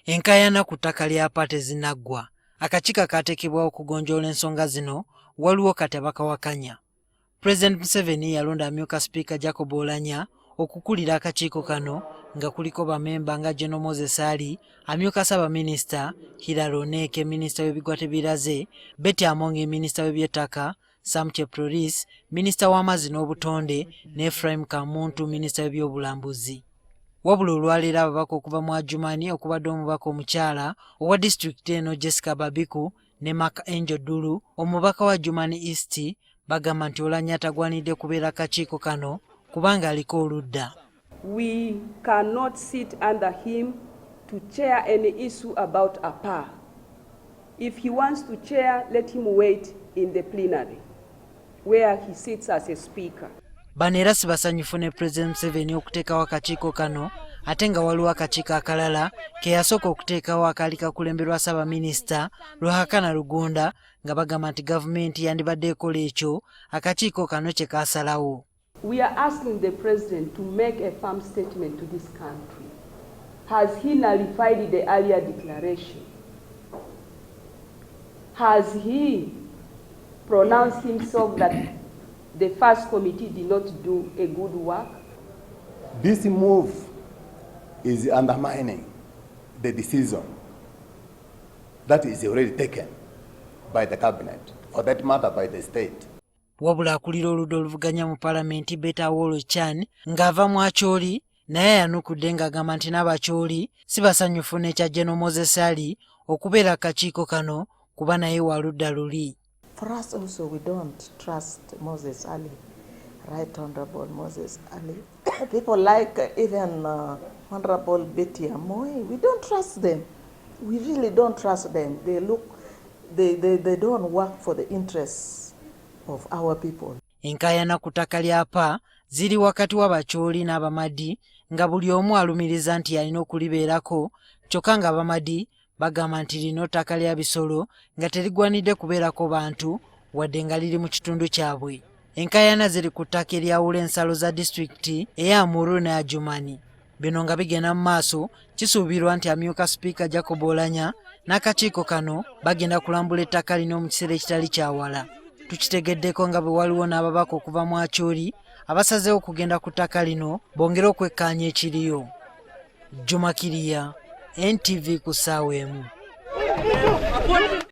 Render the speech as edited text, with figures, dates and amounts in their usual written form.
Enkayana ku ttaka lya Apate zinaggwa. Akakiiko kaateekebwawo okugonjoola ensonga zino waliwo kati abakawakanya. President Museveni yalonda amyuka Sipiika Jacob Oulanyah okukulira akakiiko kano nga kuliko bamemba nga General Moses Ali, amyuka Ssaabaminisita, Hilary Oneeke, minisita w'ebigwate biraze, Betty Amongi, minisita w'ebyettaka, Sam Cheprolis, minisita w'amazzi n'obutonde, ne Ephraim Kamuntu, minisita w'ebyobulambuzi. Wabula olwaleero ababaka okuva mu Adjumani okubadde omubaka omukyala owa disitulikiti eno Jessica Babiku ne Mark Angel Dulu, omubaka wa Adjumani East, bagamba nti Oulanyah tagwanidde kubeera akakiiko kano kubanga aliko oludda. We cannot sit under him to chair any issue about APA. If he wants to chair, let him wait in the plenary where he sits as a speaker. Bano era si basanyufu ne President Museveni okuteekawo akakiiko kano ate nga waliwo akakiiko akalala ke yasooka okuteekawo akaali kakulemberwa Ssaabaminisita Ruhakana Rugunda nga bagamba nti gavumenti yandibadde ekola ekyo akakiiko kano kye kaasalawo. We are asking the President to make a firm statement to this country. Has he nullified the earlier declaration? Has he pronounced himself that the first committee did not do a good work? This move is undermining the decision that is already taken by the cabinet, for that matter by the state. Wabula akulira oludda oluvuganya mu Palamenti Betta Awolo Chan ng'ava mu Acholi naye yanukudde ng'agamba nti n'Abakyoli si basanyufu n'ekya General Moses Ali okubeera akakiiko kano kuba naye wa ludda luli. For us also, we don't trust Moses Ali, Right Honorable Moses Ali. People like even Honorable Betty Amoy, we don't trust them. We really don't trust them. They don't work for the interests of our people. Enkayana ku ttaka lya APA ziri wakati w'Abakyoli n'Abamadi nga buli omu alumiriza nti alina okulibeerako, kyokka nga Abamadi bagamba nti lino ttaka lya bisolo nga terigwanidde kubeerako bantu wadde nga liri mu kitundu kyabwe. Enkayana ziri ku ttaka eryawula ensalo za disitulikiti eya Amuru ne Adjumani. Bino nga bigenda mu maaso, kisuubirwa nti amyuka Sipiika Jacob Oulanyah n'akakiiko kano bagenda kulambula ettaka lino mu kiseera ekitali kyawala. Tukitegeddeko nga bwe waliwo n'ababaka okuva mu Acholi abasazeewo okugenda ku ttaka lino bongere okwekkaanya ekiriyo. Juma Kiriya, NTV ku ssaawa emu.